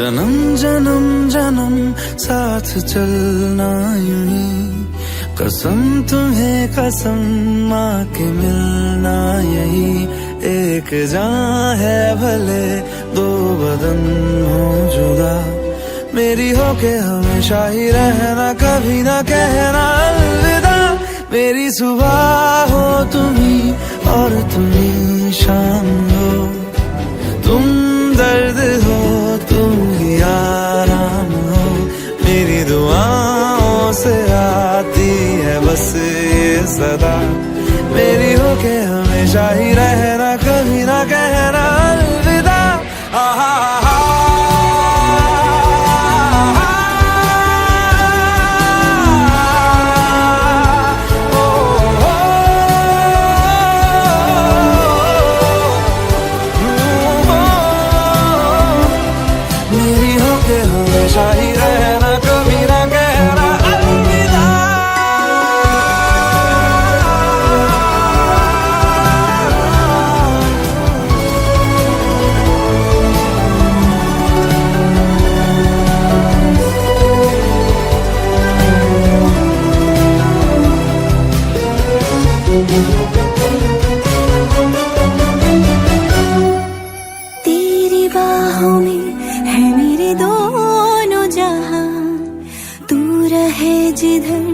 जन्म जन्म जन्म साथ चलना यूं ही, कसम तुम्हें कसम माँ के मिलना यही। एक जान है भले दो बदन हो जुदा, मेरी हो के हमेशा ही रहना, कभी ना कहना अलविदा। मेरी सुबह हो तुम्ही और तुम्ही शाम हो, तुम दर्द हो तुम ही आराम हो। मेरी दुआओं से आती है बस ये सदा, मेरी हो के हमेशा ही रहना, कभी ना कहना अलविदा। मेरी हो के हमेशा ही रहना, कभी ना कहना अलविदा। तेरी बाहों में है मेरे दोनों जहां, तू रहे जिधर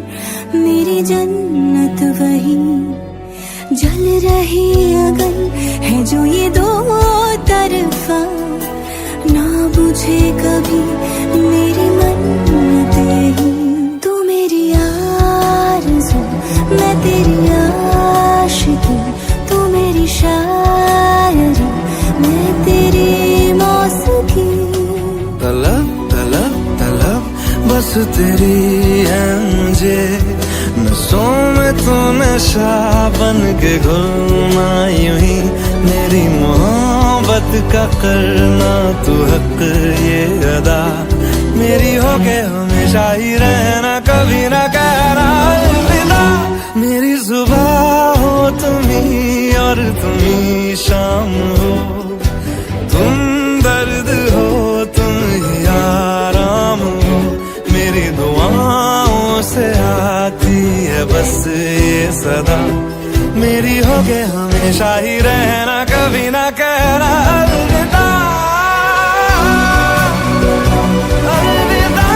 मेरी जन्नत वही। जल रही अगन है जो ये दो तरफा, ना बुझे कभी मेरी मन्नत यही। तू मेरी आरज़ू मैं तेरी आशिकी, तू मेरी शायरी मैं तेरी मौसीकी। तलब तलब तलब बस तेरी है मुझे, नसों में तो नशा बन के घुलना यूं ही। मेरी मोहब्बत का करना तू हक ये अदा, मेरी हो के हमेशा ही रहना, कभी ना कहना अलविदा। मेरी सुबह हो तुम्ही और तुम्ही शाम हो, तुम दर्द हो तुम ही आराम हो। मेरी दुआओं से आती है बस ये सदा, मेरी हो के हमेशा ही रहना, कभी ना कहना अलविदा। अलविदा।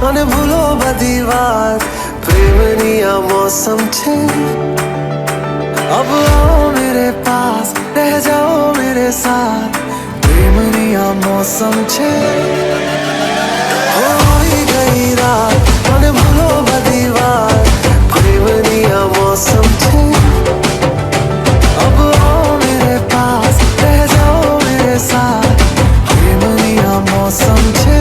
મને ભૂલો બધી વાત, પ્રેમની આ મૌસમ છે। अब आओ मेरे पास रह जाओ मेरे साथ, प्रेमनी आ मौसम छे। होई गई रात મને ભૂલો બધી વાત, પ્રેમની આ मौसम छे। अब आओ मेरे पास रह जाओ मेरे साथ, प्रेमनी आ मौसम छे।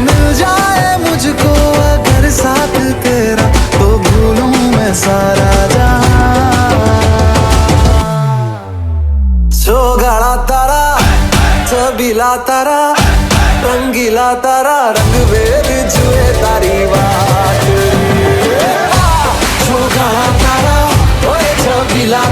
मिल जाए मुझको अगर साथ तेरा, तो भूलूं मैं सारा गाड़ा तारा छबीला तारा रंगीला तारा, रंग भेद जुए तारी बात। गाड़ा तारा छबीला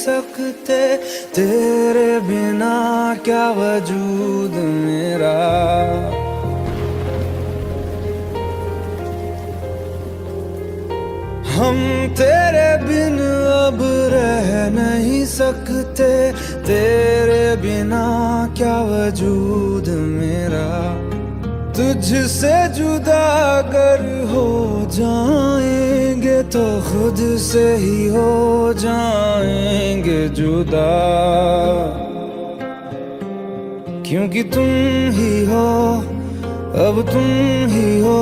सकते, तेरे बिना क्या वजूद मेरा। हम तेरे बिन अब रह नहीं सकते, तेरे बिना क्या वजूद मेरा। तुझसे जुदा अगर हो जाएंगे तो खुद से ही हो जाएंगे जुदा, क्योंकि तुम ही हो, अब तुम ही हो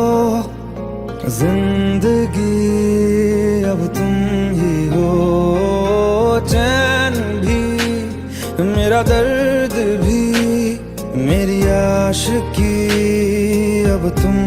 जिंदगी, अब तुम ही हो। चैन भी मेरा दर्द भी मेरी आशिकी, अब तुम